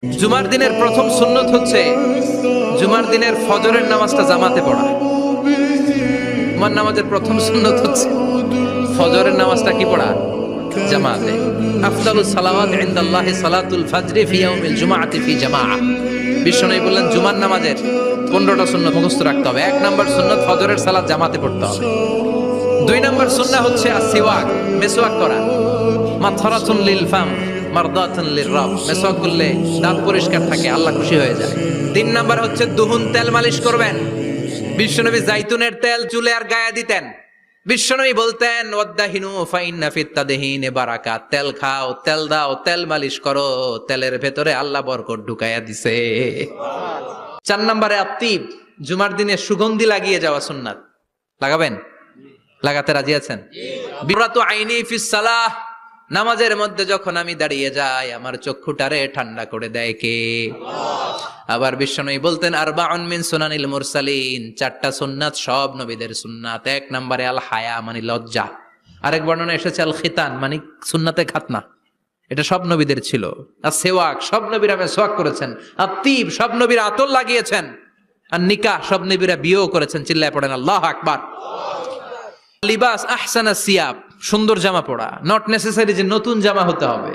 জুমার দিনের প্রথম সুন্নত হচ্ছে জুমার দিনের ফজরের নামাজটা জামাতে পড়া। জুমার নামাজের প্রথম সুন্নত হচ্ছে ফজরের নামাজটা কি পড়া? জামাতে। আফদালুস সালাওয়াত ইনদাল্লাহি সালাতুল ফজরি ফি ইয়াউমিল জুমআতি ফি জামাআহ। বিশ্বনবী বললেন জুমার নামাজের 15টা সুন্নত মুখস্থ রাখতে হবে। 1 নাম্বার সুন্নত ফজরের সালাত জামাতে পড়তে হবে। 2 নাম্বার সুন্নাহ হচ্ছে আসওয়াক, মেসওয়াক করা। মাথরাতুন লিল ফাম মারদাতুন লিররাব, মেসওয়াক করলে দাঁত পরিষ্কার থাকে, আল্লাহ খুশি হয়ে যায়। 3 নাম্বার হচ্ছে দুহুন, তেল মালিশ করবেন। বিশ্বনবী জাইতুনের তেল চুলে আর গায়ে দিতেন। বিশ্বনবী বলতেন ওয়াদাহিনু ফাইন্না ফিত তাদহিনে বারাকাত, তেল খাও, তেল দাও, তেল মালিশ করো, তেলের ভেতরে আল্লাহ বরকত ঢুকাইয়া দিছে। 4 নম্বরে আত্তিব, জুমার দিনে সুগন্ধি লাগিয়ে যাওয়া সুন্নাত। লাগাবেন? লাগাতে রাজি আছেন? বিরাতু আইনি ফিস সালাহ, নামাজের মধ্যে যখন আমি দাঁড়িয়ে যাই আমার চক্ষুটারে ঠান্ডা করে দেয় কে? আবার বিশ্বনবী বলতেন আরবাউন মিন সুনানিল মুরসালিন, 4টা সুন্নাত সব নবীদের সুন্নাত। 1 নম্বরে আল হায়া মানে লজ্জা। আরেক বর্ণনা এসেছে আল খিতান মানে সুন্নাতে খাতনা, এটা সব নবীদের ছিল। আর সেওয়াক, সব নবীরা মেসওয়াক করেছেন। আর তিব, সব নবীরা আতর লাগিয়েছেন। আর নিকাহ, সব নবীরা বিয়েও করেছেন। চিল্লায় পড়েন আল্লাহু আকবার। লিবাস আহসানা সিয়াব, সুন্দর জামা পরা। নট নেসেসারি যে নতুন জামা হতে হবে,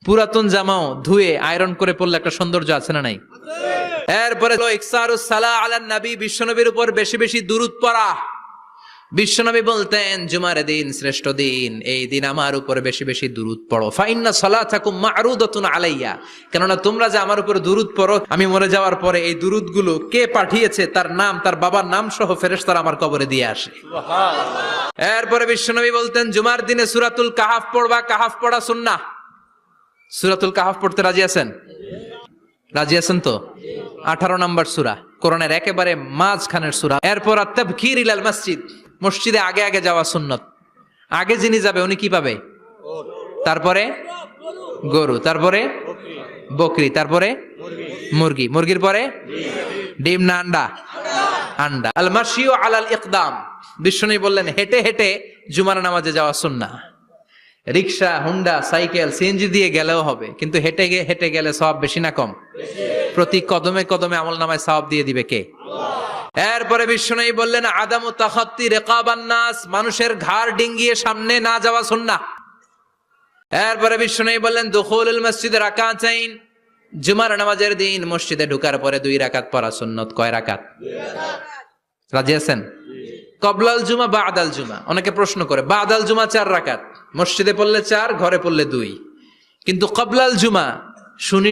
পুরাতন জামাও ধুয়ে আয়রন করে পরলে একটা সৌন্দর্য আছে না নাই? এরপরে ইকসারুস সালাহ আলান নবী, বিশ্বনবীর উপর বেশি বেশি দুরূদ পড়া। বিশ্বনবী বলতেন জুমার দিন শ্রেষ্ঠ দিন, এই দিন আমার উপর বেশি বেশি দুরূদ পড়ো। ফাইন্না সালাতাকুম মা'রুদাতুন আলাইয়া, কেননা তোমরা যে আমার উপর দুরূদ পড়ো, আমি মরে যাওয়ার পরে এই দুরূদগুলো কে পাঠিয়েছে তার নাম, তার বাবার নাম সহ ফেরেশতারা আমার কবরে দিয়ে আসে। সুবহানাল্লাহ। এরপরে বিশ্বনবী বলতেন জুমার দিনে সূরাতুল কাহাফ পড়বা, কাহাফ পড়া সুন্নাহ। সূরাতুল কাহাফ পড়তে রাজি আছেন? রাজি আছেন তো? 18 নম্বর সূরা, কোরআনের একেবারে মাঝখানের সূরা। এরপর আত-তাবকির ইলাল মসজিদ, মসজিদে আগে আগে যাওয়া সুন্নত। আগে যিনি যাবে উনি কি পাবে? তারপরে গরু, তারপরে বকরি, তারপরে মুরগি, মুরগির পরে ডিম না আন্ডা? আন্ডা। আল মাশিউ আলাল ইকদাম, বিশ্বনবী বললেন হেঁটে হেঁটে জুমার নামাজে যাওয়া সুন্নাহ। রিকশা, হুন্ডা, সাইকেল, সিএনজি দিয়ে গেলেও হবে, কিন্তু হেঁটে হেঁটে গেলে সওয়াব বেশি না কম? প্রতি কদমে কদমে আমলনামায় সওয়াব দিয়ে দিবে কে? এরপরে বিশ্বনবী বললেন আদামু তাখাত্তি রিকাবান নাস, মানুষের ঘাড় ডিঙ্গিয়ে সামনে না যাওয়া সুন্নাহ। এরপরে বিশ্বনবী বললেন দুখুলুল মসজিদে রাকাতাইন, জুমার নামাজের দিন মসজিদে ঢোকার পরে 2 রাকাত পড়া সুন্নত। কয় রাকাত? 2 রাকাত। রাজি আছেন? কবলাল জুমা বাদাল জুমা, অনেকে প্রশ্ন করে বাদাল জুমা 4 রাকাত, মসজিদে পড়লে 4, ঘরে পড়লে 2, কিন্তু কবলাল জুমা শুনি